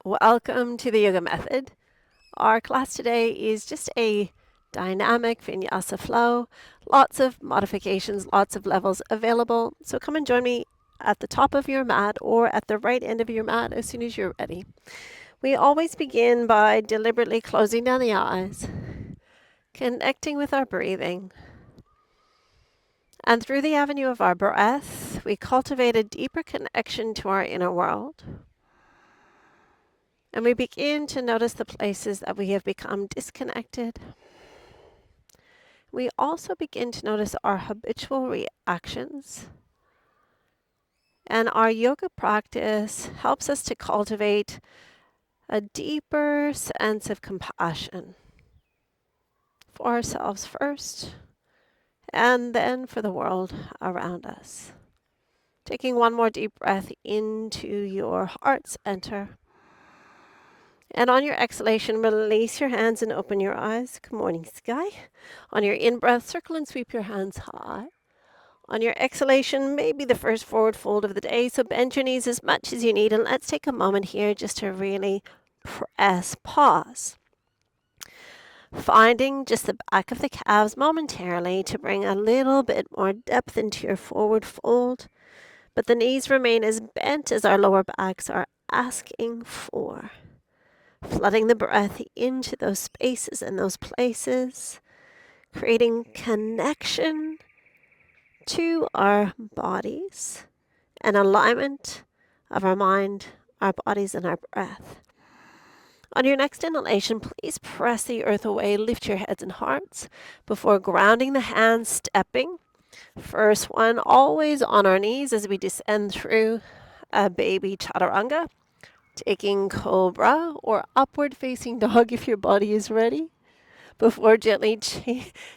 Welcome to the yoga method. Our class today is just a dynamic vinyasa flow, lots of modifications, lots of levels available. So come and join me at the top of your mat or at the right end of your mat as soon as you're ready. We always begin by deliberately closing down the eyes, connecting with our breathing. And through the avenue of our breath, we cultivate a deeper connection to our inner world. And we begin to notice the places that we have become disconnected. We also begin to notice our habitual reactions. And our yoga practice helps us to cultivate a deeper sense of compassion for ourselves first, and then for the world around us. Taking one more deep breath into your heart center. And on your exhalation, release your hands and open your eyes. Good morning, sky. On your in-breath, circle and sweep your hands high. On your exhalation, maybe the first forward fold of the day, so bend your knees as much as you need. And let's take a moment here just to really press pause. Finding just the back of the calves momentarily to bring a little bit more depth into your forward fold. But the knees remain as bent as our lower backs are asking for. Flooding the breath into those spaces and those places, creating connection to our bodies and alignment of our mind, our bodies, and our breath. On your next inhalation, please press the earth away, lift your heads and hearts before grounding the hands, stepping. First one, always on our knees as we descend through a baby chaturanga. Taking cobra or upward facing dog if your body is ready, before gently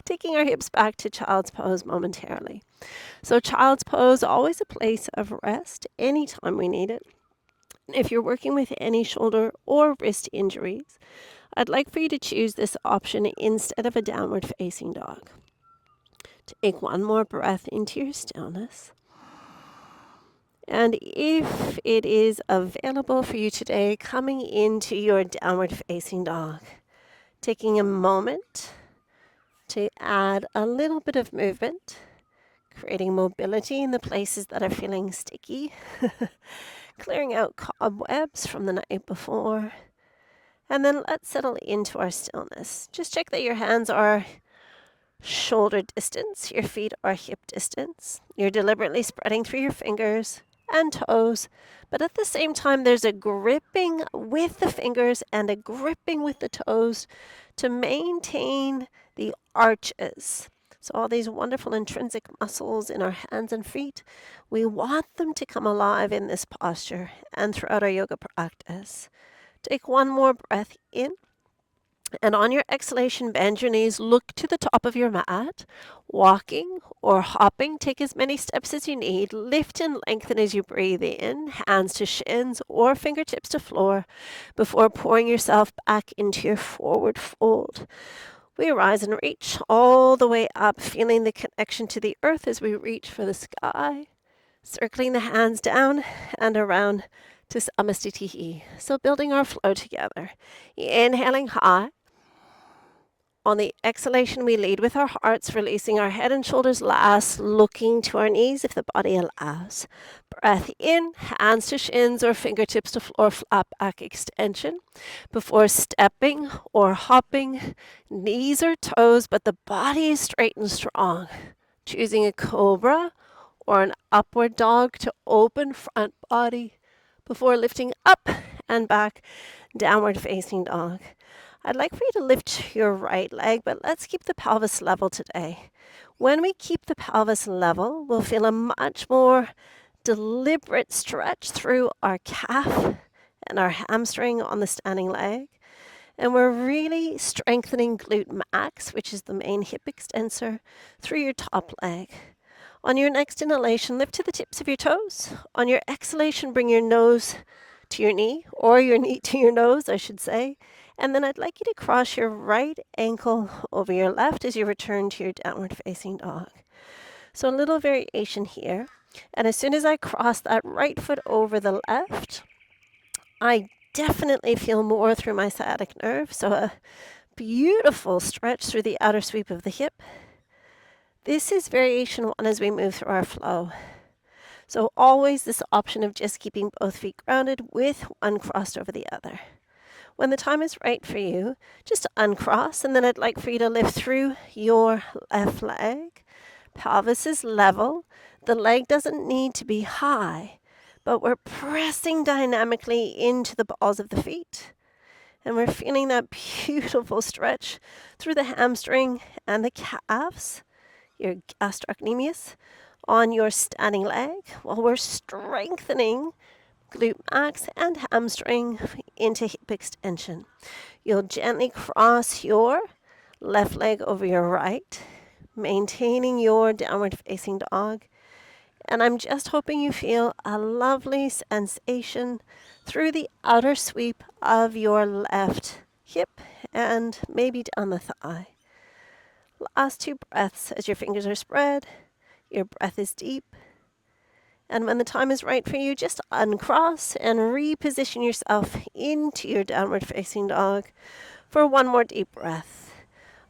taking our hips back to child's pose momentarily. So child's pose, always a place of rest anytime we need it. If you're working with any shoulder or wrist injuries, I'd like for you to choose this option instead of a downward facing dog. Take one more breath into your stillness. And if it is available for you today, coming into your downward facing dog, taking a moment to add a little bit of movement, creating mobility in the places that are feeling sticky, clearing out cobwebs from the night before, and then let's settle into our stillness. Just check that your hands are shoulder distance, your feet are hip distance. You're deliberately spreading through your fingers and toes, but at the same time there's a gripping with the fingers and a gripping with the toes to maintain the arches. So all these wonderful intrinsic muscles in our hands and feet, we want them to come alive in this posture and throughout our yoga practice. Take one more breath in. And on your exhalation, bend your knees, look to the top of your mat. Walking or hopping, take as many steps as you need. Lift and lengthen as you breathe in, hands to shins or fingertips to floor before pouring yourself back into your forward fold. We rise and reach all the way up, feeling the connection to the earth as we reach for the sky, circling the hands down and around to Samastitihi. So building our flow together. Inhaling high. On the exhalation, we lead with our hearts, releasing our head and shoulders last, looking to our knees if the body allows. Breath in, hands to shins or fingertips to floor, flat back extension. Before stepping or hopping, knees or toes, but the body is straight and strong. Choosing a cobra or an upward dog to open front body before lifting up and back, downward facing dog. I'd like for you to lift your right leg, but let's keep the pelvis level today. When we keep the pelvis level, we'll feel a much more deliberate stretch through our calf and our hamstring on the standing leg. And we're really strengthening glute max, which is the main hip extensor, through your top leg. On your next inhalation, lift to the tips of your toes. On your exhalation, bring your nose to your knee, or your knee to your nose, I should say. And then I'd like you to cross your right ankle over your left as you return to your downward facing dog. So a little variation here. And as soon as I cross that right foot over the left, I definitely feel more through my sciatic nerve. So a beautiful stretch through the outer sweep of the hip. This is variation 1 as we move through our flow. So always this option of just keeping both feet grounded with one crossed over the other. When the time is right for you, just uncross, and then I'd like for you to lift through your left leg. Pelvis is level. The leg doesn't need to be high, but we're pressing dynamically into the balls of the feet. And we're feeling that beautiful stretch through the hamstring and the calves, your gastrocnemius, on your standing leg, while we're strengthening glute max and hamstring into hip extension. You'll gently cross your left leg over your right, maintaining your downward facing dog. And I'm just hoping you feel a lovely sensation through the outer sweep of your left hip and maybe down the thigh. Last 2 breaths as your fingers are spread, your breath is deep. And when the time is right for you, just uncross and reposition yourself into your downward facing dog for 1 more deep breath.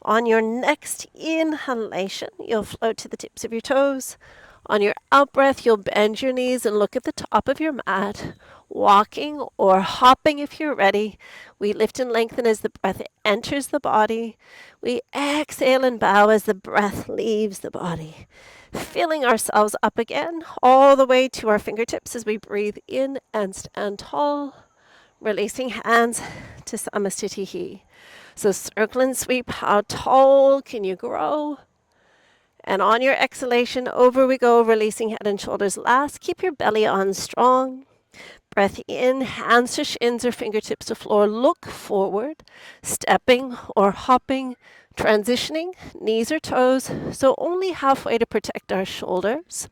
On your next inhalation, you'll float to the tips of your toes. On your out breath, you'll bend your knees and look at the top of your mat, walking or hopping if you're ready. We lift and lengthen as the breath enters the body. We exhale and bow as the breath leaves the body. Filling ourselves up again, all the way to our fingertips as we breathe in and stand tall. Releasing hands to Samastitihi. So circle and sweep, how tall can you grow? And on your exhalation, over we go, releasing head and shoulders last. Keep your belly on strong. Breath in, hands to shins or fingertips to floor. Look forward, stepping or hopping, transitioning, knees or toes, so only halfway to protect our shoulders.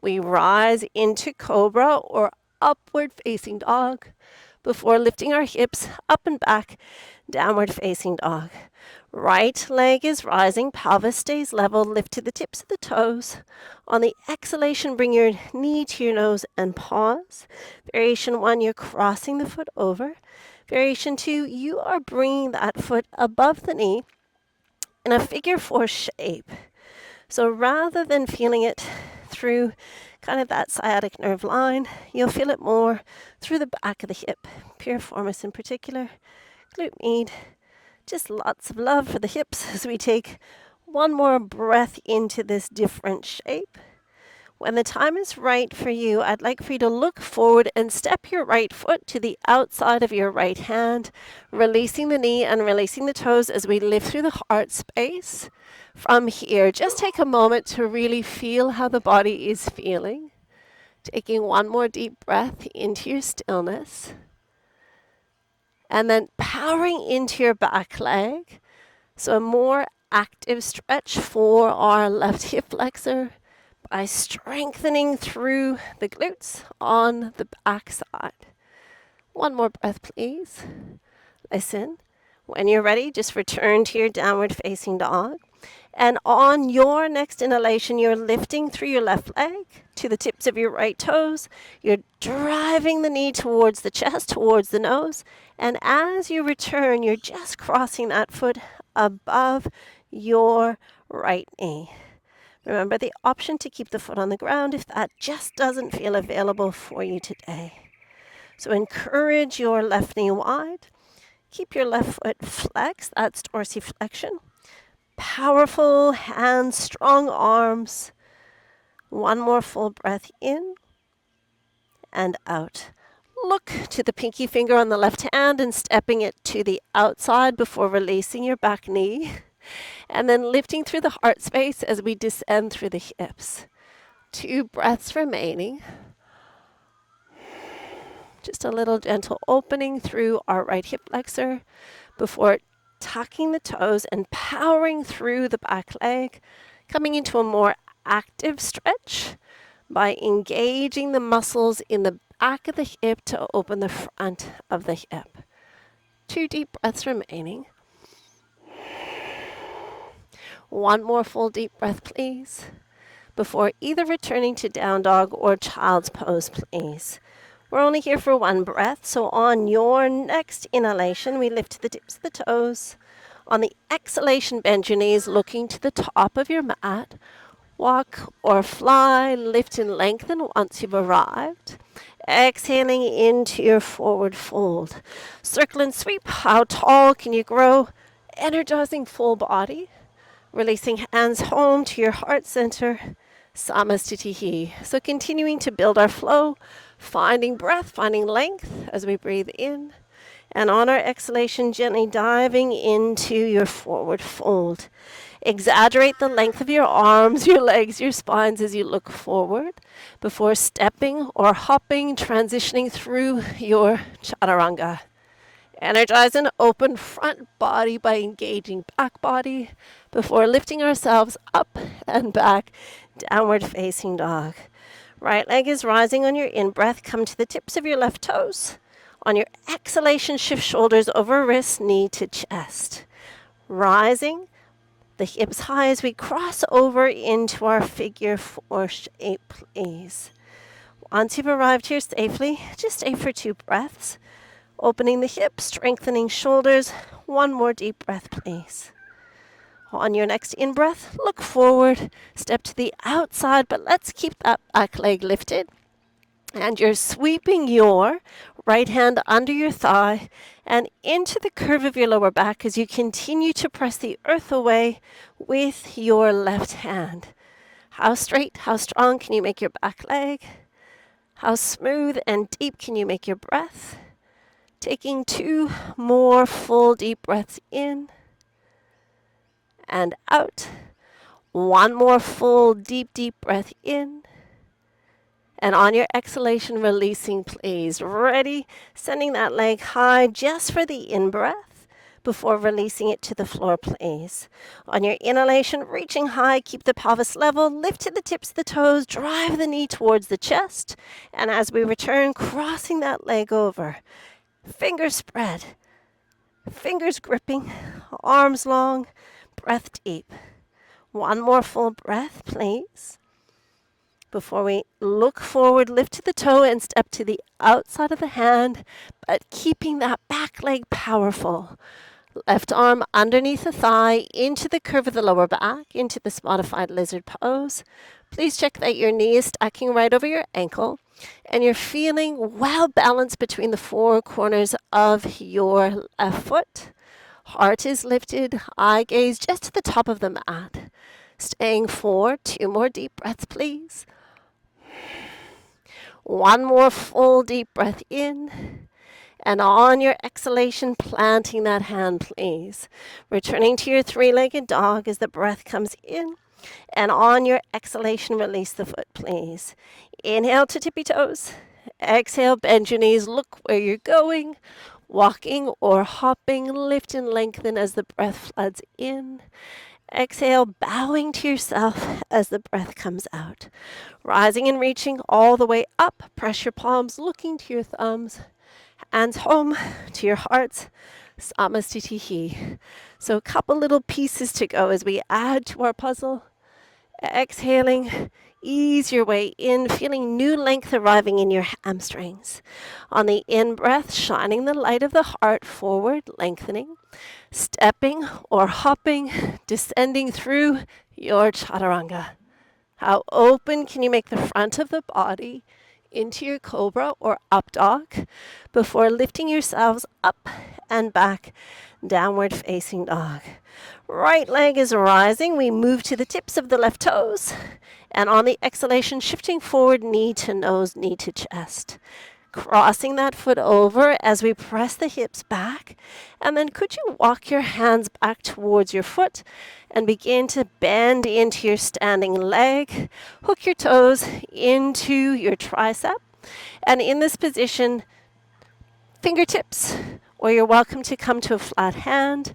We rise into cobra or upward facing dog before lifting our hips up and back, downward facing dog. Right leg is rising, pelvis stays level, lift to the tips of the toes. On the exhalation, bring your knee to your nose and pause. Variation 1, you're crossing the foot over. Variation 2, you are bringing that foot above the knee in a figure 4 shape. So rather than feeling it through kind of that sciatic nerve line, you'll feel it more through the back of the hip, piriformis in particular, glute med. Just lots of love for the hips as we take 1 more breath into this different shape. When the time is right for you, I'd like for you to look forward and step your right foot to the outside of your right hand, releasing the knee and releasing the toes as we lift through the heart space. From here, just take a moment to really feel how the body is feeling. Taking 1 more deep breath into your stillness. And then powering into your back leg. So a more active stretch for our left hip flexor by strengthening through the glutes on the back side. 1 more breath, please. Listen. When you're ready, just return to your downward facing dog. And on your next inhalation, you're lifting through your left leg to the tips of your right toes. You're driving the knee towards the chest, towards the nose. And as you return, you're just crossing that foot above your right knee. Remember the option to keep the foot on the ground if that just doesn't feel available for you today. So encourage your left knee wide. Keep your left foot flexed, that's dorsiflexion. Powerful hands, strong arms. 1 more full breath in and out. Look to the pinky finger on the left hand and stepping it to the outside before releasing your back knee. And then lifting through the heart space as we descend through the hips. 2 breaths remaining. Just a little gentle opening through our right hip flexor before tucking the toes and powering through the back leg, coming into a more active stretch by engaging the muscles in the back of the hip to open the front of the hip. 2 deep breaths remaining. 1 more full deep breath, please, before either returning to down dog or child's pose, please. We're only here for one breath, so on your next inhalation, we lift the tips of the toes. On the exhalation, bend your knees, looking to the top of your mat. Walk or fly, lift and lengthen once you've arrived. Exhaling into your forward fold. Circle and sweep. How tall can you grow? Energizing full body. Releasing hands home to your heart center. Samastitihi. So continuing to build our flow, finding breath, finding length as we breathe in. And on our exhalation, gently diving into your forward fold. Exaggerate the length of your arms, your legs, your spines as you look forward before stepping or hopping, transitioning through your chaturanga. Energize an open front body by engaging back body before lifting ourselves up and back, downward facing dog. Right leg is rising on your in-breath. Come to the tips of your left toes. On your exhalation, shift shoulders over wrists, knee to chest. Rising, the hips high as we cross over into our figure four shape, please. Once you've arrived here safely, just stay for 2 breaths. Opening the hips, strengthening shoulders. One more deep breath, please. On your next in-breath, look forward, step to the outside, but let's keep that back leg lifted. And you're sweeping your right hand under your thigh and into the curve of your lower back as you continue to press the earth away with your left hand. How straight, how strong can you make your back leg? How smooth and deep can you make your breath? Taking 2 more full deep breaths in and out. 1 more full deep breath in. And on your exhalation, releasing, please. Ready? Sending that leg high just for the in-breath before releasing it to the floor, please. On your inhalation, reaching high, keep the pelvis level, lift to the tips of the toes, drive the knee towards the chest. And as we return, crossing that leg over. Fingers spread, fingers gripping, arms long, breath deep. 1 more full breath, please. Before we look forward, lift to the toe and step to the outside of the hand, but keeping that back leg powerful. Left arm underneath the thigh, into the curve of the lower back, into the modified lizard pose. Please check that your knee is stacking right over your ankle and you're feeling well balanced between the 4 corners of your left foot. Heart is lifted, eye gaze just to the top of the mat. Staying for 2 more deep breaths, please. 1 more full deep breath in. And on your exhalation, planting that hand, please. Returning to your 3-legged dog as the breath comes in. And on your exhalation, release the foot, please. Inhale to tippy toes. Exhale, bend your knees, look where you're going. Walking or hopping, lift and lengthen as the breath floods in. Exhale, bowing to yourself as the breath comes out. Rising and reaching all the way up. Press your palms, looking to your thumbs. Hands home to your hearts. Samastitihi. So a couple little pieces to go as we add to our puzzle. Exhaling, ease your way in, feeling new length arriving in your hamstrings. On the in-breath, shining the light of the heart forward, lengthening. Stepping or hopping, descending through your chaturanga. How open can you make the front of the body into your cobra or up dog before lifting yourselves up and back, downward facing dog. Right leg is rising. We move to the tips of the left toes. And on the exhalation, shifting forward, knee to nose, knee to chest. Crossing that foot over as we press the hips back. And then could you walk your hands back towards your foot and begin to bend into your standing leg. Hook your toes into your tricep. And in this position, fingertips, or you're welcome to come to a flat hand.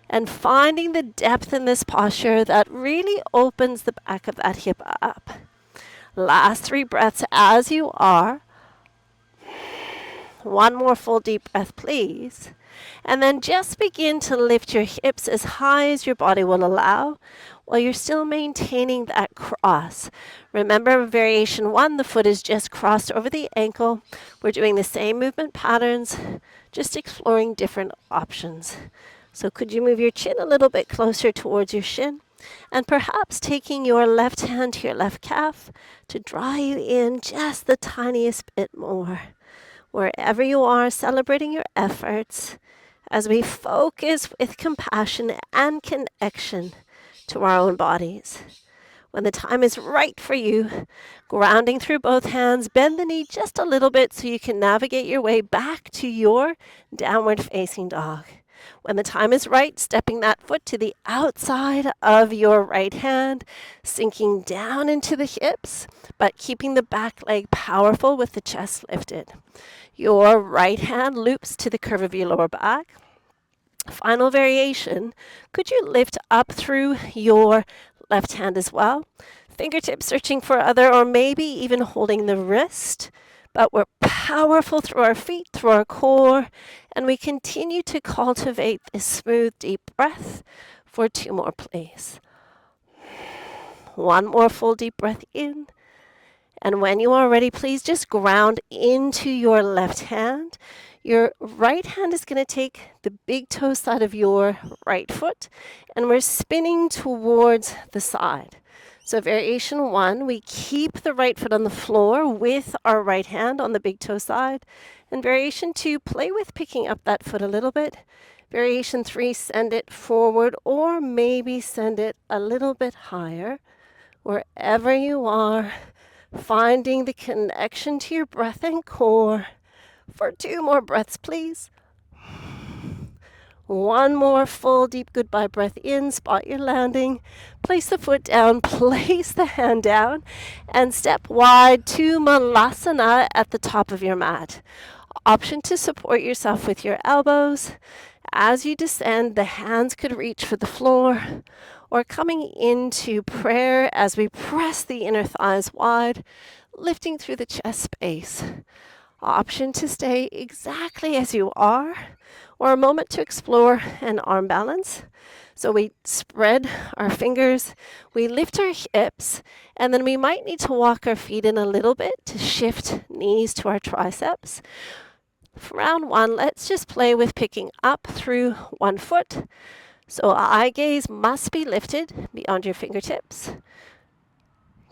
And finding the depth in this posture that really opens the back of that hip up. Last 3 breaths as you are. One more full deep breath, please. And then just begin to lift your hips as high as your body will allow while you're still maintaining that cross. Remember, variation 1, the foot is just crossed over the ankle. We're doing the same movement patterns, just exploring different options. So could you move your chin a little bit closer towards your shin? And perhaps taking your left hand to your left calf to draw you in just the tiniest bit more. Wherever you are, celebrating your efforts as we focus with compassion and connection to our own bodies. When the time is right for you, grounding through both hands, bend the knee just a little bit so you can navigate your way back to your downward facing dog. When the time is right, stepping that foot to the outside of your right hand, sinking down into the hips, but keeping the back leg powerful with the chest lifted. Your right hand loops to the curve of your lower back. Final variation, could you lift up through your left hand as well? Fingertips searching for other, or maybe even holding the wrist. But we're powerful through our feet, through our core, and we continue to cultivate this smooth, deep breath for 2 more, please. 1 more full deep breath in. And when you are ready, please just ground into your left hand. Your right hand is going to take the big toe side of your right foot, and we're spinning towards the side. So variation 1, we keep the right foot on the floor with our right hand on the big toe side. And variation 2, play with picking up that foot a little bit. Variation 3, send it forward, or maybe send it a little bit higher. Wherever you are, finding the connection to your breath and core. For 2 more breaths, please. 1 more full deep goodbye breath in, spot your landing, place the foot down, place the hand down, and step wide to Malasana at the top of your mat. Option to support yourself with your elbows. As you descend, the hands could reach for the floor, or coming into prayer as we press the inner thighs wide, lifting through the chest space. Option to stay exactly as you are, or a moment to explore an arm balance. So we spread our fingers, we lift our hips, and then we might need to walk our feet in a little bit to shift knees to our triceps. For round 1, let's just play with picking up through 1 foot. So eye gaze must be lifted beyond your fingertips.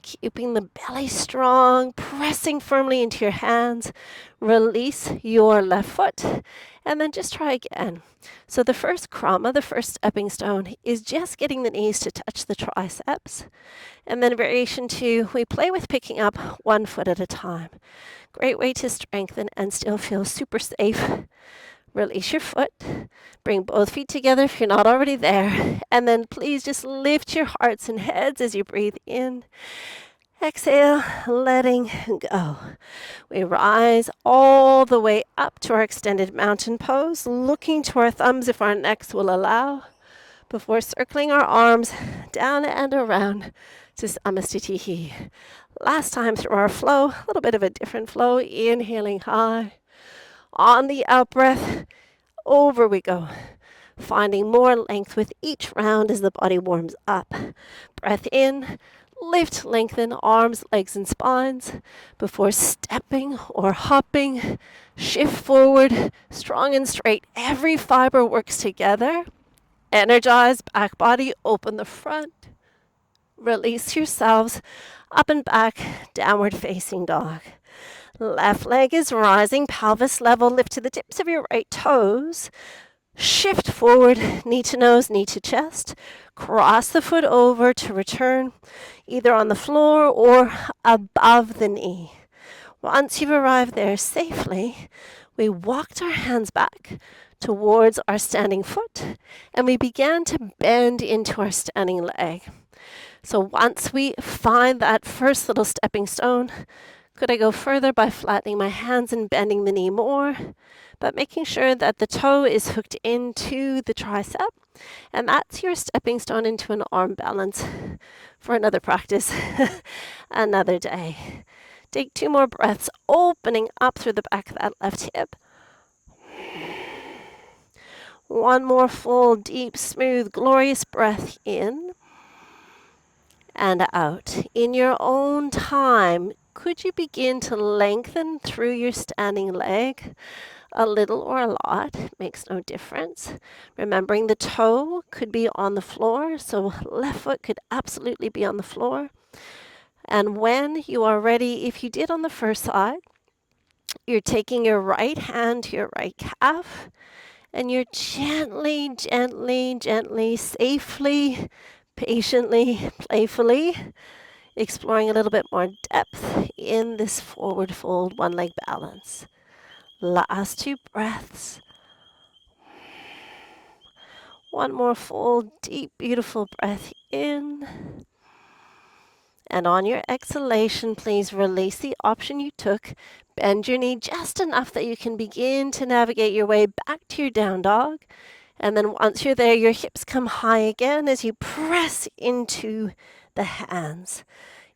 Keeping the belly strong, pressing firmly into your hands. Release your left foot, and then just try again. So the first krama, the first stepping stone, is just getting the knees to touch the triceps. And then variation 2, we play with picking up 1 foot at a time. Great way to strengthen and still feel super safe. Release your foot. Bring both feet together if you're not already there. And then please just lift your hearts and heads as you breathe in. Exhale, letting go. We rise all the way up to our extended mountain pose, looking to our thumbs if our necks will allow, before circling our arms down and around to Samastitihi. Last time through our flow, a little bit of a different flow, inhaling high. On the out breath, over we go, finding more length with each round as the body warms up. Breath in, lift, lengthen arms, legs, and spines before stepping or hopping. Shift forward, strong and straight. Every fiber works together. Energize back body, open the front. Release yourselves up and back, downward facing dog. Left leg is rising, pelvis level, lift to the tips of your right toes. Shift forward, knee to nose, knee to chest. Cross the foot over to return, either on the floor or above the knee. Once you've arrived there safely, we walked our hands back towards our standing foot, and we began to bend into our standing leg. So once we find that first little stepping stone, could I go further by flattening my hands and bending the knee more, but making sure that the toe is hooked into the tricep, and that's your stepping stone into an arm balance for another practice, another day. Take 2 more breaths, opening up through the back of that left hip. 1 more full, deep, smooth, glorious breath in and out. In your own time, could you begin to lengthen through your standing leg? A little or a lot, makes no difference. Remembering the toe could be on the floor, so left foot could absolutely be on the floor. And when you are ready, if you did on the first side, you're taking your right hand to your right calf, and you're gently, gently, gently, safely, patiently, playfully exploring a little bit more depth in this forward fold one leg balance. Last 2 breaths. 1 more full, deep, beautiful breath in. And on your exhalation, please release the option you took. Bend your knee just enough that you can begin to navigate your way back to your down dog. And then once you're there, your hips come high again as you press into the hands.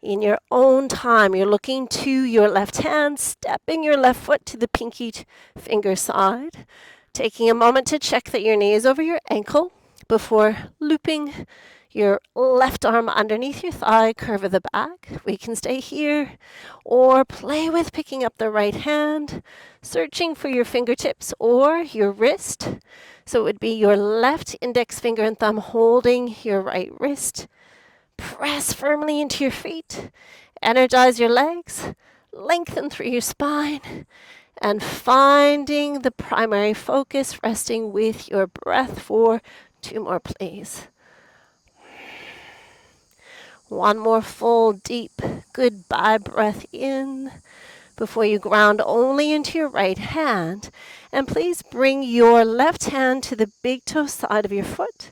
In your own time, you're looking to your left hand, stepping your left foot to the pinky finger side. Taking a moment to check that your knee is over your ankle before looping your left arm underneath your thigh, curve of the back. We can stay here or play with picking up the right hand, searching for your fingertips or your wrist. So it would be your left index finger and thumb holding your right wrist. Press firmly into your feet. Energize your legs. Lengthen through your spine. And finding the primary focus, resting with your breath for 2 more, please. 1 more full, deep, goodbye breath in before you ground only into your right hand. And please bring your left hand to the big toe side of your foot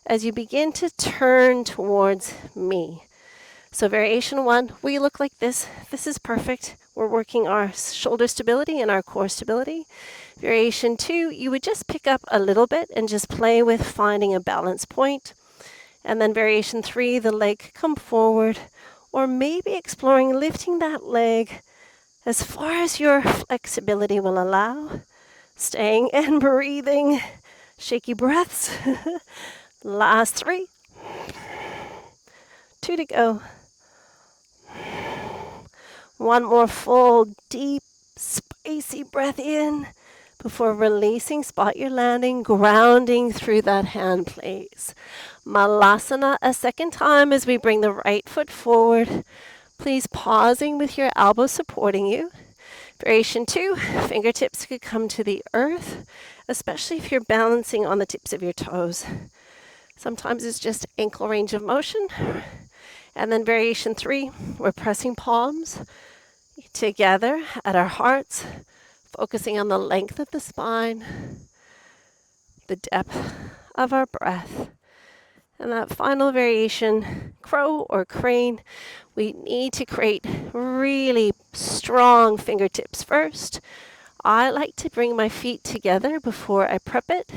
as you begin to turn towards me. So variation 1, we look like this. This is perfect. We're working our shoulder stability and our core stability. Variation 2, you would just pick up a little bit and just play with finding a balance point. And then variation 3, the leg come forward, or maybe exploring lifting that leg as far as your flexibility will allow. Staying and breathing. Shaky breaths. Last 3. 2 to go. 1 more full, deep, spicy breath in before releasing. Spot your landing, grounding through that hand, please. Malasana a second time as we bring the right foot forward. Please pausing with your elbows supporting you. Variation 2, fingertips could come to the earth, especially if you're balancing on the tips of your toes. Sometimes it's just ankle range of motion. And then variation 3, we're pressing palms together at our hearts, focusing on the length of the spine, the depth of our breath. And that final variation, crow or crane, we need to create really strong fingertips first. I like to bring my feet together before I prep it,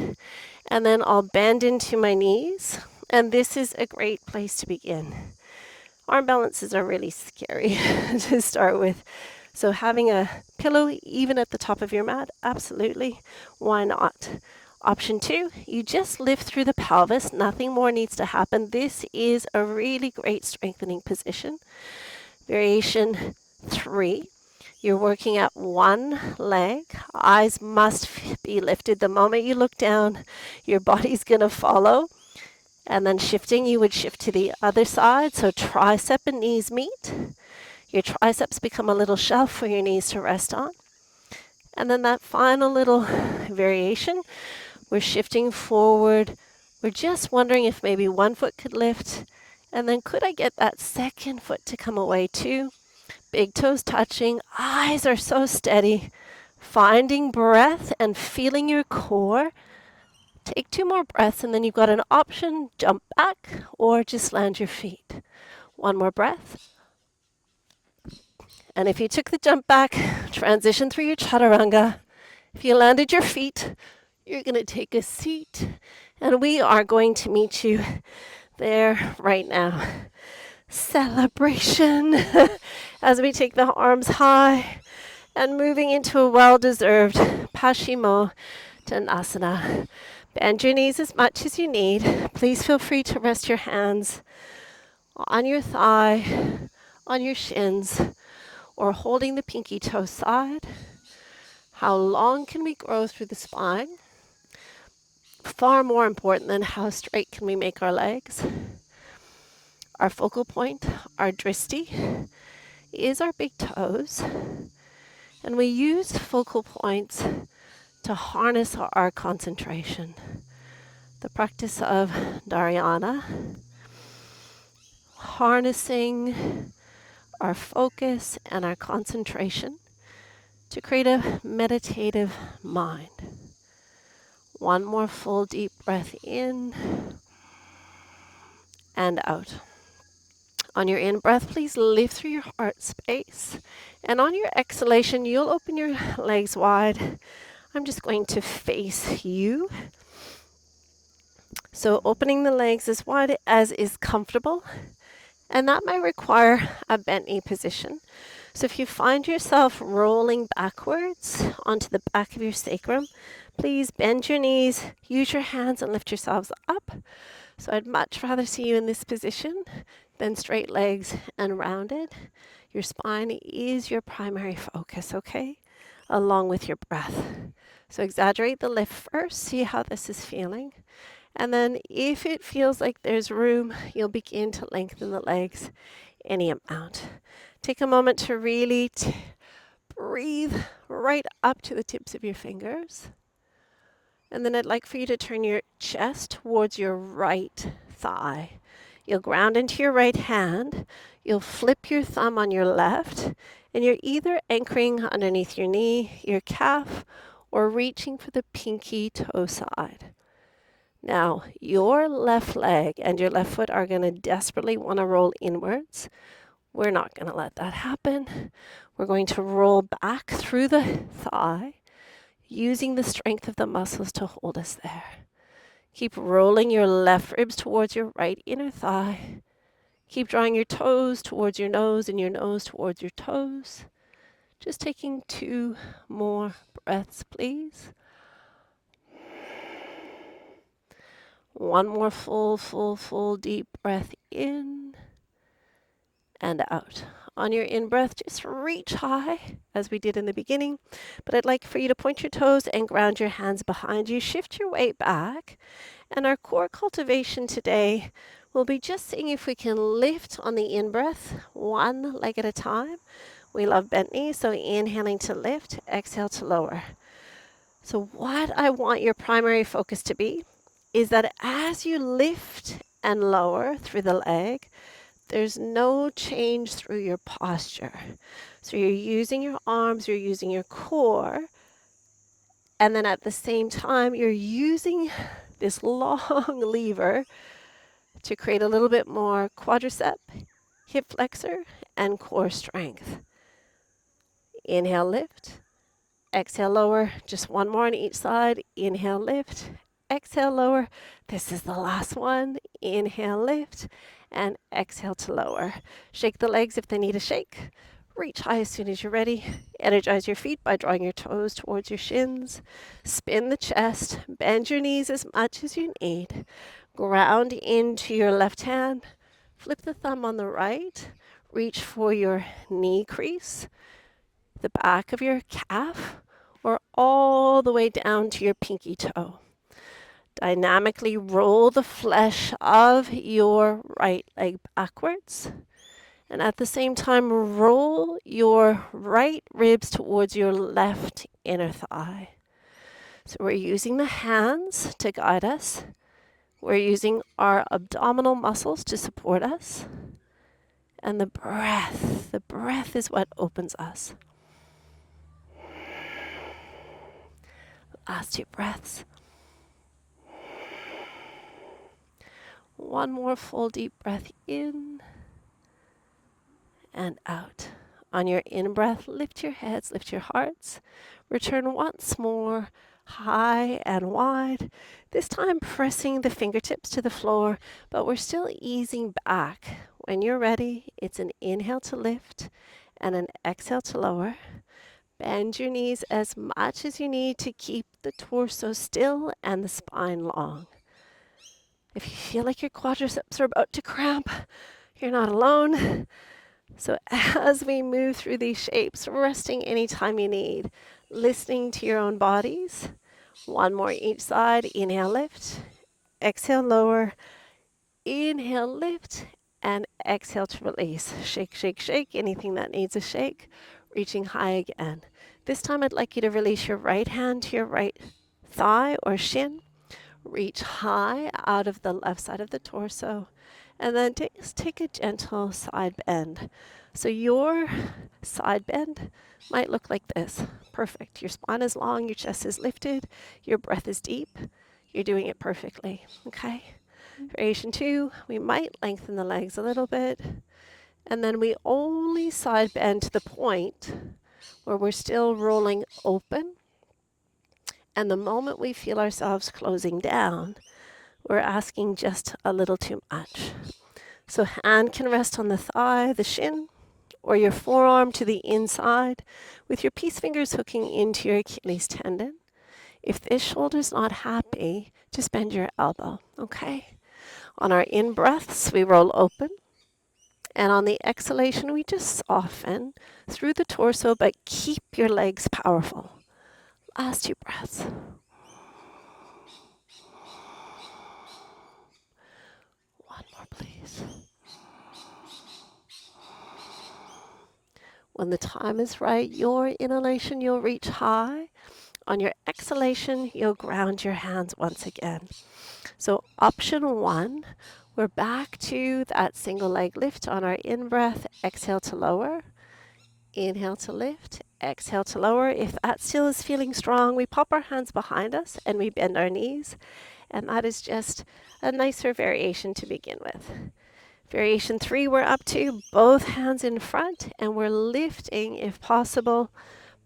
and then I'll bend into my knees. And this is a great place to begin. Arm balances are really scary to start with. So having a pillow even at the top of your mat, absolutely, why not? Option 2, you just lift through the pelvis. Nothing more needs to happen. This is a really great strengthening position. Variation 3, you're working at one leg. Eyes must be lifted. The moment you look down, your body's going to follow. And then shifting, you would shift to the other side. So tricep and knees meet. Your triceps become a little shelf for your knees to rest on. And then that final little variation, we're shifting forward. We're just wondering if maybe one foot could lift. And then could I get that second foot to come away too? Big toes touching. Eyes are so steady. Finding breath and feeling your core. Take 2 more breaths, and then you've got an option, jump back, or just land your feet. 1 more breath. And if you took the jump back, transition through your chaturanga. If you landed your feet, you're going to take a seat, and we are going to meet you there right now. Celebration As we take the arms high and moving into a well-deserved Paschimottanasana. Bend your knees as much as you need. Please feel free to rest your hands on your thigh, on your shins, or holding the pinky toe side. How long can we grow through the spine? Far more important than how straight can we make our legs. Our focal point, our dristi, is our big toes. And we use focal points to harness our concentration. The practice of Dharana, harnessing our focus and our concentration to create a meditative mind. One more full deep breath in and out. On your in-breath, please lift through your heart space. And on your exhalation, you'll open your legs wide. I'm just going to face you. So opening the legs as wide as is comfortable. And that might require a bent knee position. So if you find yourself rolling backwards onto the back of your sacrum, please bend your knees, use your hands and lift yourselves up. So I'd much rather see you in this position than straight legs and rounded. Your spine is your primary focus, okay? Along with your breath. So exaggerate the lift first, see how this is feeling. And then if it feels like there's room, you'll begin to lengthen the legs any amount. Take a moment to really breathe right up to the tips of your fingers. And then I'd like for you to turn your chest towards your right thigh. You'll ground into your right hand. You'll flip your thumb on your left. And you're either anchoring underneath your knee, your calf, or reaching for the pinky toe side. Now, your left leg and your left foot are going to desperately want to roll inwards. We're not going to let that happen. We're going to roll back through the thigh, using the strength of the muscles to hold us there. Keep rolling your left ribs towards your right inner thigh. Keep drawing your toes towards your nose and your nose towards your toes. Just taking 2 more breaths, please. One more full deep breath in and out. On your in-breath, just reach high as we did in the beginning. But I'd like for you to point your toes and ground your hands behind you. Shift your weight back. And our core cultivation today will be just seeing if we can lift on the in-breath, one leg at a time. We love bent knees, so inhaling to lift, exhale to lower. So what I want your primary focus to be is that as you lift and lower through the leg, there's no change through your posture. So you're using your arms, you're using your core, and then at the same time, you're using this long lever to create a little bit more quadricep, hip flexor, and core strength. Inhale, lift. Exhale, lower. Just one more on each side. Inhale, lift. Exhale, lower. This is the last one. Inhale, lift. And exhale to lower. Shake the legs if they need a shake. Reach high as soon as you're ready. Energize your feet by drawing your toes towards your shins. Spin the chest. Bend your knees as much as you need. Ground into your left hand. Flip the thumb on the right. Reach for your knee crease, the back of your calf, or all the way down to your pinky toe. Dynamically roll the flesh of your right leg backwards. And at the same time, roll your right ribs towards your left inner thigh. So we're using the hands to guide us. We're using our abdominal muscles to support us. And the breath is what opens us. Last 2 breaths. One more full deep breath in and out. On your in-breath, lift your heads, lift your hearts. Return once more, high and wide. This time pressing the fingertips to the floor, but we're still easing back. When you're ready, it's an inhale to lift, and then exhale to lower. Bend your knees as much as you need to keep the torso still and the spine long. If you feel like your quadriceps are about to cramp, you're not alone. So as we move through these shapes, resting anytime you need, listening to your own bodies. One more each side. Inhale, lift. Exhale, lower. Inhale, lift. And exhale to release. Shake, shake, shake. Anything that needs a shake. Reaching high again. This time I'd like you to release your right hand to your right thigh or shin. Reach high out of the left side of the torso. And then take a gentle side bend. So your side bend might look like this. Perfect. Your spine is long, your chest is lifted, your breath is deep. You're doing it perfectly. Okay? Variation 2, we might lengthen the legs a little bit. And then we only side bend to the point where we're still rolling open. And the moment we feel ourselves closing down, we're asking just a little too much. So hand can rest on the thigh, the shin, or your forearm to the inside with your peace fingers hooking into your Achilles tendon. If this shoulder's not happy, just bend your elbow, okay? On our in-breaths, we roll open. And on the exhalation, we just soften through the torso, but keep your legs powerful. Last 2 breaths. One more, please. When the time is right, your inhalation, you'll reach high. On your exhalation, you'll ground your hands once again. So option 1, we're back to that single leg lift on our in-breath. Exhale to lower. Inhale to lift. Exhale to lower. If that still is feeling strong, we pop our hands behind us and we bend our knees. And that is just a nicer variation to begin with. Variation 3, we're up to both hands in front and we're lifting, if possible,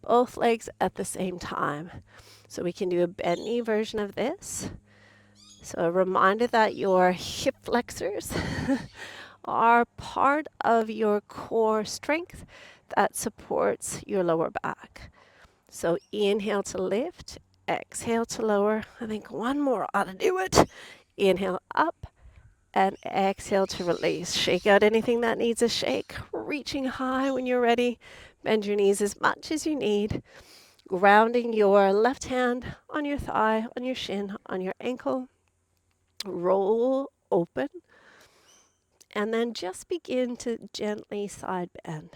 both legs at the same time. So we can do a bent knee version of this. So a reminder that your hip flexors are part of your core strength that supports your lower back. So inhale to lift, exhale to lower. I think one more ought to do it. Inhale up and exhale to release. Shake out anything that needs a shake. Reaching high when you're ready. Bend your knees as much as you need. Grounding your left hand on your thigh, on your shin, on your ankle. Roll open. And then just begin to gently side bend.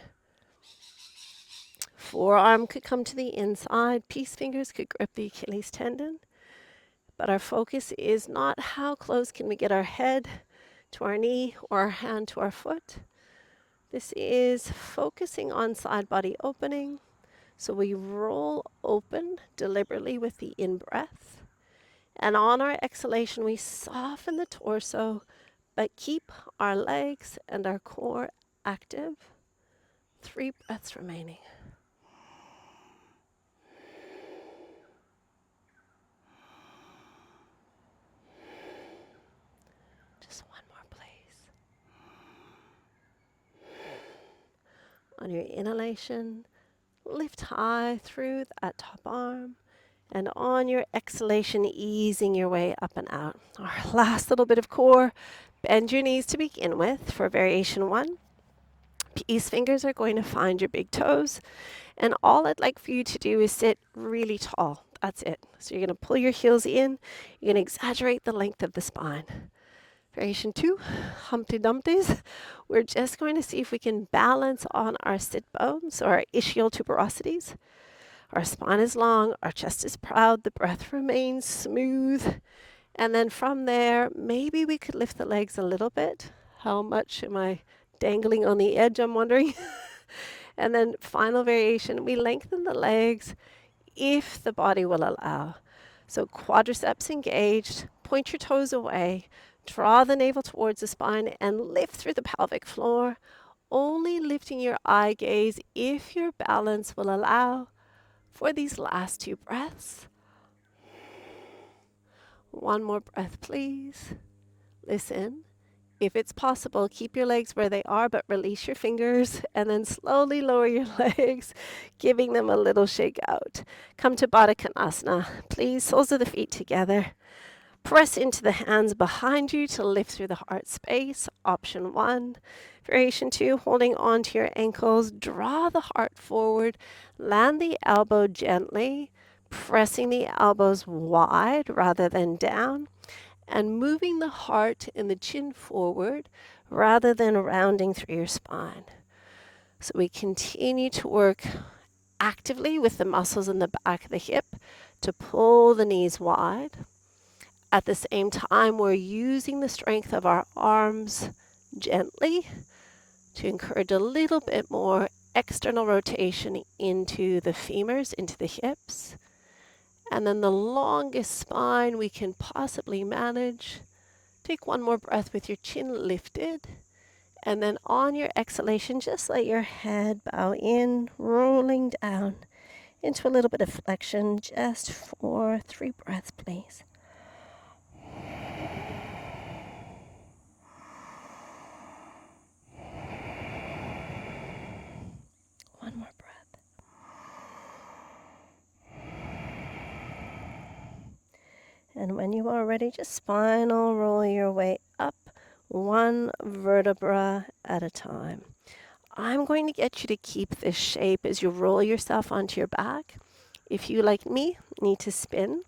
Forearm could come to the inside. Peace fingers could grip the Achilles tendon. But our focus is not how close can we get our head to our knee or our hand to our foot. This is focusing on side body opening. So we roll open deliberately with the in-breath. And on our exhalation, we soften the torso, but keep our legs and our core active. 3 breaths remaining. Just one more, please. On your inhalation, lift high through that top arm. And on your exhalation, easing your way up and out. Our last little bit of core. Bend your knees to begin with for variation 1. Peace fingers are going to find your big toes. And all I'd like for you to do is sit really tall. That's it. So you're going to pull your heels in. You're going to exaggerate the length of the spine. Variation 2, Humpty Dumpties. We're just going to see if we can balance on our sit bones or our ischial tuberosities. Our spine is long, our chest is proud, the breath remains smooth. And then from there, maybe we could lift the legs a little bit. How much am I dangling on the edge, I'm wondering? And then final variation, we lengthen the legs if the body will allow. So quadriceps engaged, point your toes away, draw the navel towards the spine and lift through the pelvic floor, only lifting your eye gaze if your balance will allow for these last 2 breaths. One more breath, please. Listen. If it's possible, keep your legs where they are, but release your fingers and then slowly lower your legs, giving them a little shake out. Come to Baddha Konasana. Please, soles of the feet together. Press into the hands behind you to lift through the heart space. Option 1. Variation 2, holding on to your ankles. Draw the heart forward. Land the elbow gently, pressing the elbows wide rather than down, and moving the heart and the chin forward rather than rounding through your spine. So we continue to work actively with the muscles in the back of the hip to pull the knees wide. At the same time, we're using the strength of our arms gently to encourage a little bit more external rotation into the femurs, into the hips. And then the longest spine we can possibly manage. Take one more breath with your chin lifted. And then on your exhalation, just let your head bow in, rolling down into a little bit of flexion, just for 3 breaths, please. One more breath. And when you are ready, just spinal roll your way up, one vertebra at a time. I'm going to get you to keep this shape as you roll yourself onto your back. If you, like me, need to spin,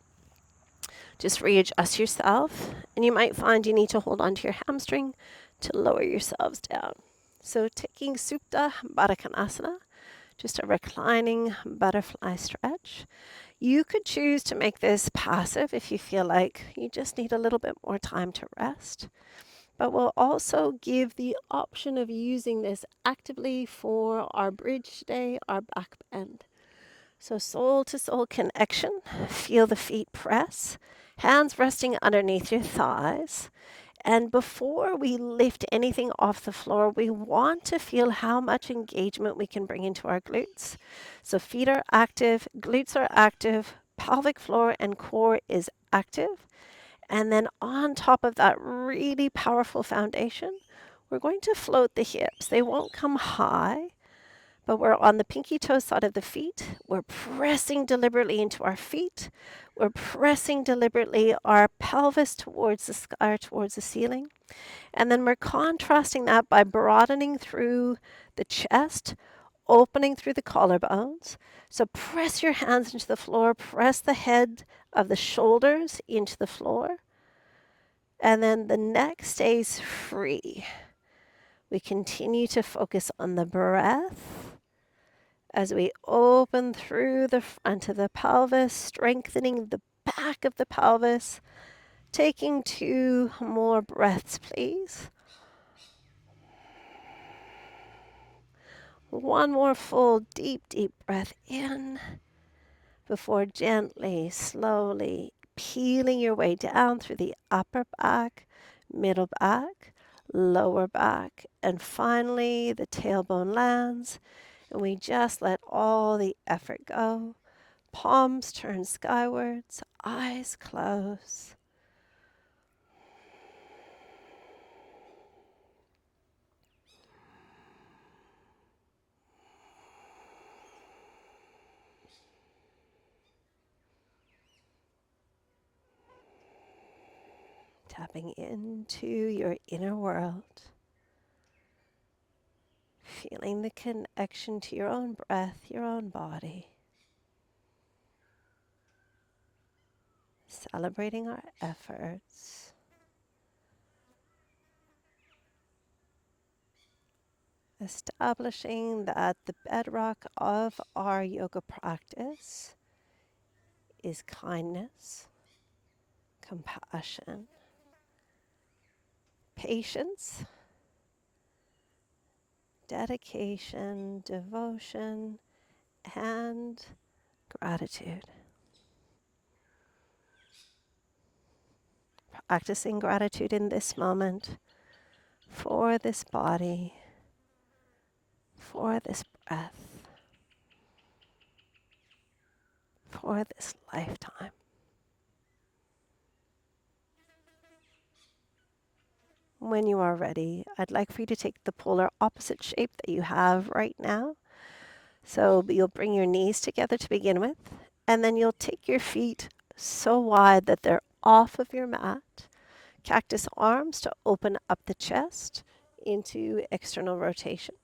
just readjust yourself, and you might find you need to hold onto your hamstring to lower yourselves down. So taking Supta Baddha Konasana, just a reclining butterfly stretch. You could choose to make this passive if you feel like you just need a little bit more time to rest. But we'll also give the option of using this actively for our bridge today, our back bend. So soul to soul connection. Feel the feet press, hands resting underneath your thighs. And before we lift anything off the floor, we want to feel how much engagement we can bring into our glutes. So feet are active, glutes are active, pelvic floor and core is active. And then on top of that really powerful foundation, we're going to float the hips. They won't come high, but we're on the pinky toe side of the feet. We're pressing deliberately into our feet. We're pressing deliberately our pelvis towards the sky, towards the ceiling. And then we're contrasting that by broadening through the chest, opening through the collarbones. So press your hands into the floor, press the head of the shoulders into the floor. And then the neck stays free. We continue to focus on the breath as we open through the front of the pelvis, strengthening the back of the pelvis. Taking 2 more breaths, please. One more full, deep, deep breath in before gently, slowly peeling your way down through the upper back, middle back, lower back, and finally the tailbone lands, and we just let all the effort go. Palms turn skywards, eyes close. Tapping into your inner world. Feeling the connection to your own breath, your own body. Celebrating our efforts. Establishing that the bedrock of our yoga practice is kindness, compassion, patience, dedication, devotion, and gratitude. Practicing gratitude in this moment for this body, for this breath, for this lifetime. When you are ready, I'd like for you to take the polar opposite shape that you have right now. So you'll bring your knees together to begin with, and then you'll take your feet so wide that they're off of your mat. Cactus arms to open up the chest into external rotation.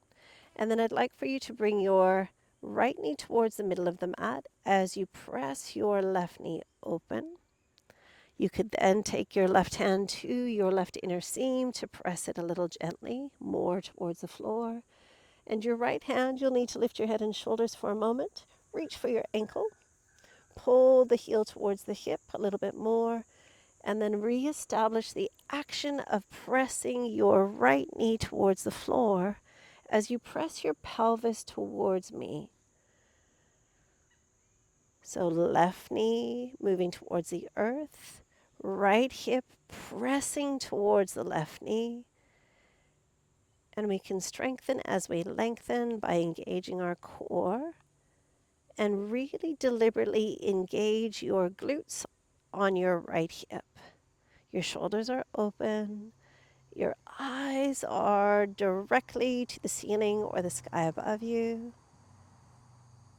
And then I'd like for you to bring your right knee towards the middle of the mat as you press your left knee open. You could then take your left hand to your left inner seam to press it a little gently, more towards the floor. And your right hand, you'll need to lift your head and shoulders for a moment. Reach for your ankle. Pull the heel towards the hip a little bit more. And then reestablish the action of pressing your right knee towards the floor as you press your pelvis towards me. So left knee moving towards the earth, right hip pressing towards the left knee. And we can strengthen as we lengthen by engaging our core and really deliberately engage your glutes on your right hip. Your shoulders are open. Your eyes are directly to the ceiling or the sky above you.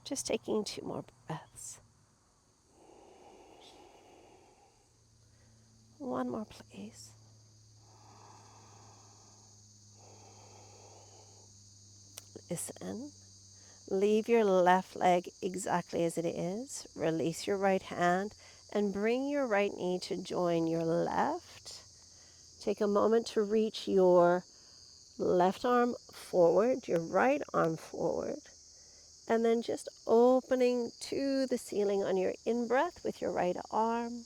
Just taking 2 more breaths. 1 more, please. Listen. Leave your left leg exactly as it is. Release your right hand and bring your right knee to join your left. Take a moment to reach your left arm forward, your right arm forward, and then just opening to the ceiling on your in-breath with your right arm.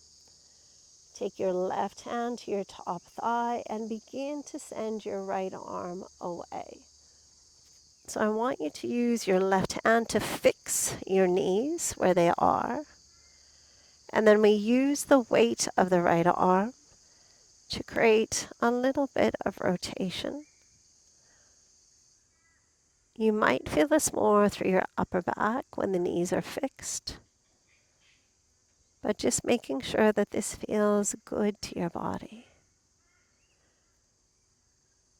Take your left hand to your top thigh and begin to send your right arm away. So I want you to use your left hand to fix your knees where they are. And then we use the weight of the right arm to create a little bit of rotation. You might feel this more through your upper back when the knees are fixed, but just making sure that this feels good to your body.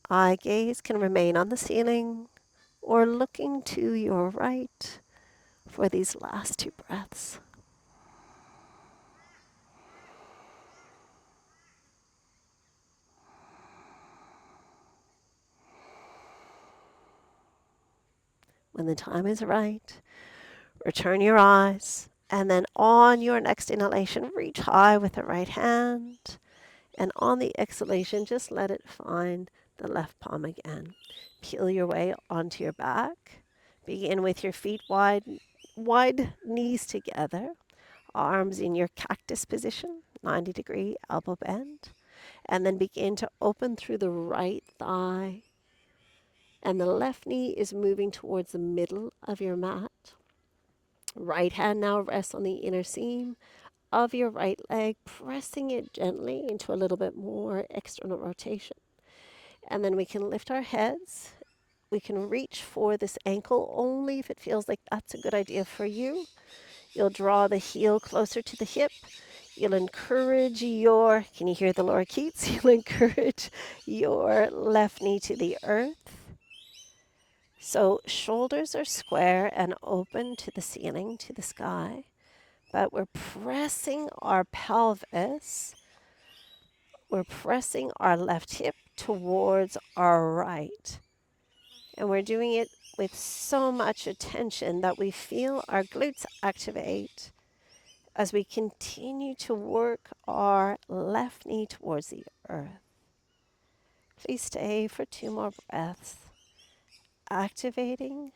Eye gaze can remain on the ceiling or looking to your right for these last 2 breaths. When the time is right, return your eyes, and then on your next inhalation, reach high with the right hand. And on the exhalation, just let it find the left palm again. Peel your way onto your back. Begin with your feet wide knees together. Arms in your cactus position, 90-degree elbow bend. And then begin to open through the right thigh. And the left knee is moving towards the middle of your mat. Right hand now rests on the inner seam of your right leg, pressing it gently into a little bit more external rotation. And then we can lift our heads. We can reach for this ankle only if it feels like that's a good idea for you. You'll draw the heel closer to the hip. You'll encourage can you hear the Laura Keats? You'll encourage your left knee to the earth. So shoulders are square and open to the ceiling, to the sky. But we're pressing our pelvis, we're pressing our left hip towards our right. And we're doing it with so much attention that we feel our glutes activate as we continue to work our left knee towards the earth. Please stay for 2 more breaths, activating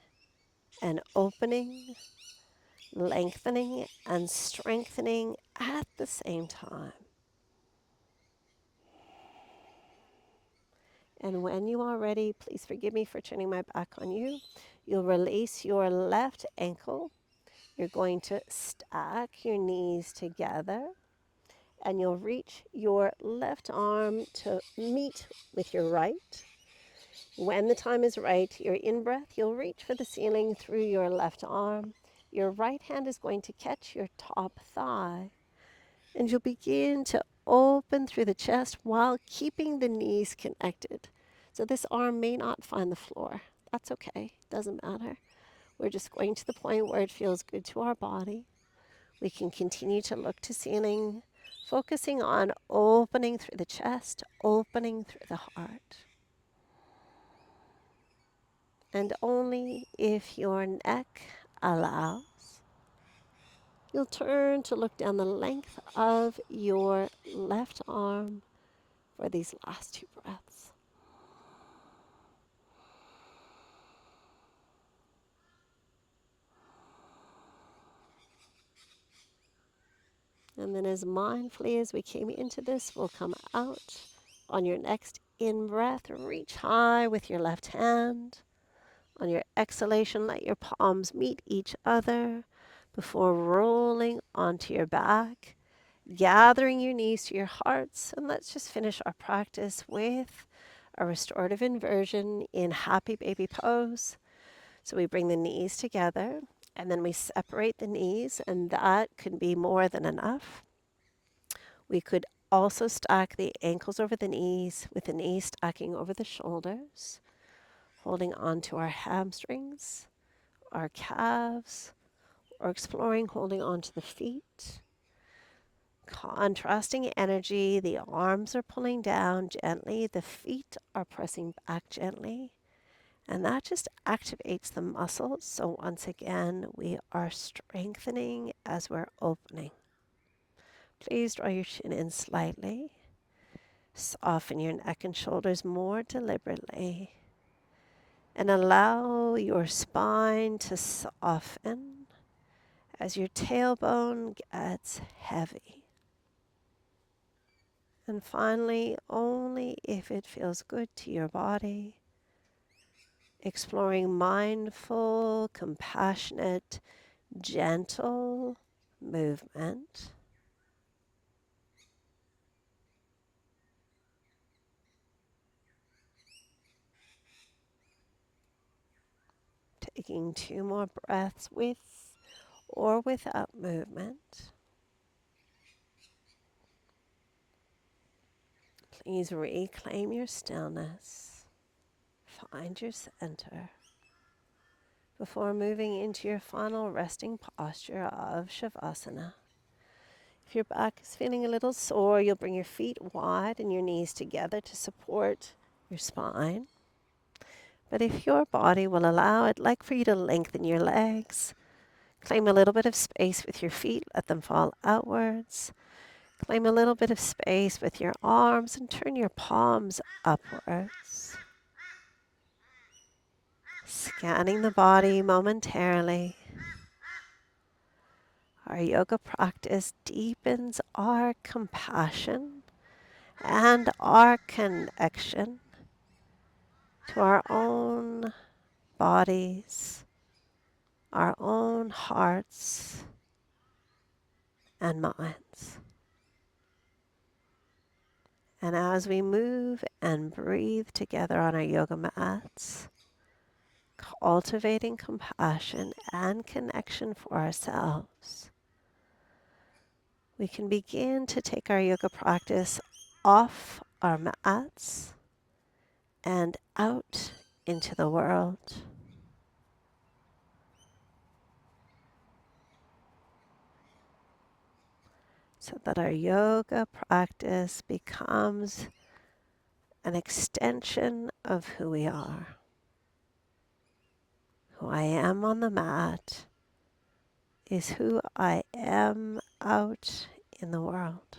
and opening, lengthening and strengthening at the same time. And when you are ready, please forgive me for turning my back on you. You'll release your left ankle. You're going to stack your knees together. And you'll reach your left arm to meet with your right. When the time is right, your in-breath, you'll reach for the ceiling through your left arm. Your right hand is going to catch your top thigh. And you'll begin to open through the chest while keeping the knees connected. So this arm may not find the floor. That's okay. Doesn't matter. We're just going to the point where it feels good to our body. We can continue to look to ceiling, focusing on opening through the chest, opening through the heart. And only if your neck allows, you'll turn to look down the length of your left arm for these last two breaths. And then as mindfully as we came into this, we'll come out. On your next in-breath, reach high with your left hand. On your exhalation, let your palms meet each other before rolling onto your back, gathering your knees to your hearts. And let's just finish our practice with a restorative inversion in happy baby pose. So we bring the knees together and then we separate the knees, and that can be more than enough. We could also stack the ankles over the knees with the knees stacking over the shoulders, holding onto our hamstrings, our calves, or exploring holding onto the feet. Contrasting energy, the arms are pulling down gently, the feet are pressing back gently, and that just activates the muscles. So once again, we are strengthening as we're opening. Please draw your chin in slightly. Soften your neck and shoulders more deliberately, and allow your spine to soften as your tailbone gets heavy. And finally, only if it feels good to your body, exploring mindful, compassionate, gentle movement. Taking 2 more breaths with or without movement. Please reclaim your stillness. Find your center before moving into your final resting posture of Shavasana. If your back is feeling a little sore, you'll bring your feet wide and your knees together to support your spine. But if your body will allow, I'd like for you to lengthen your legs. Claim a little bit of space with your feet. Let them fall outwards. Claim a little bit of space with your arms and turn your palms upwards. Scanning the body momentarily. Our yoga practice deepens our compassion and our connection to our own bodies, our own hearts and minds. And as we move and breathe together on our yoga mats, cultivating compassion and connection for ourselves, we can begin to take our yoga practice off our mats and out into the world. So that our yoga practice becomes an extension of who we are. Who I am on the mat is who I am out in the world.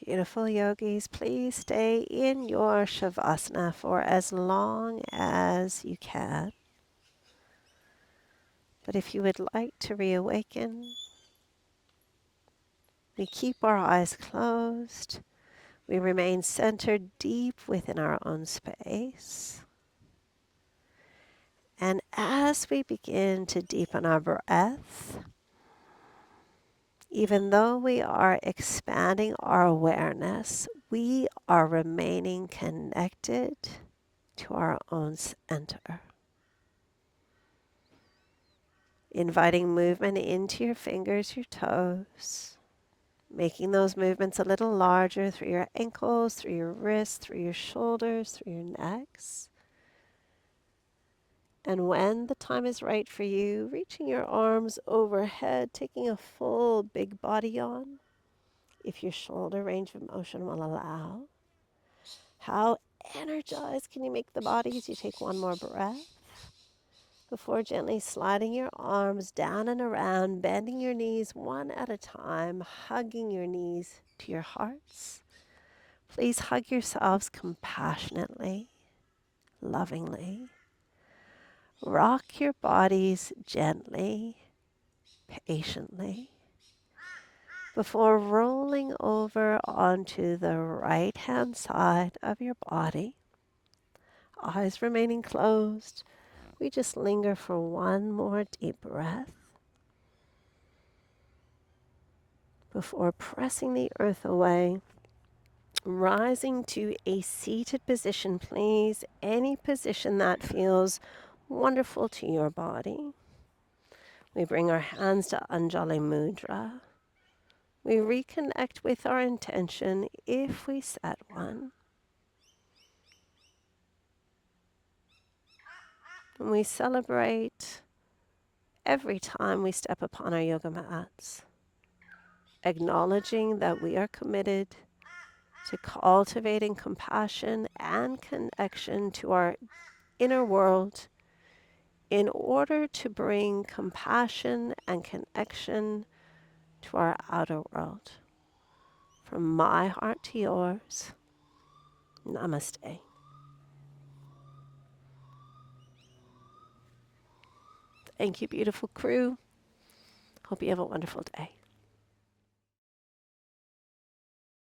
Beautiful yogis, please stay in your Shavasana for as long as you can. But if you would like to reawaken, we keep our eyes closed. We remain centered deep within our own space. And as we begin to deepen our breath, even though we are expanding our awareness, we are remaining connected to our own center. Inviting movement into your fingers, your toes, making those movements a little larger through your ankles, through your wrists, through your shoulders, through your necks. And when the time is right for you, reaching your arms overhead, taking a full big body yawn, if your shoulder range of motion will allow. How energized can you make the body as you take one more breath? Before gently sliding your arms down and around, bending your knees one at a time, hugging your knees to your hearts. Please hug yourselves compassionately, lovingly. Rock your bodies gently, patiently, before rolling over onto the right-hand side of your body. Eyes remaining closed. We just linger for one more deep breath before pressing the earth away. Rising to a seated position, please. Any position that feels wonderful to your body. We bring our hands to Anjali Mudra. We reconnect with our intention if we set one. And we celebrate every time we step upon our yoga mats, acknowledging that we are committed to cultivating compassion and connection to our inner world in order to bring compassion and connection to our outer world. From my heart to yours, namaste. Thank you, beautiful crew. Hope you have a wonderful day.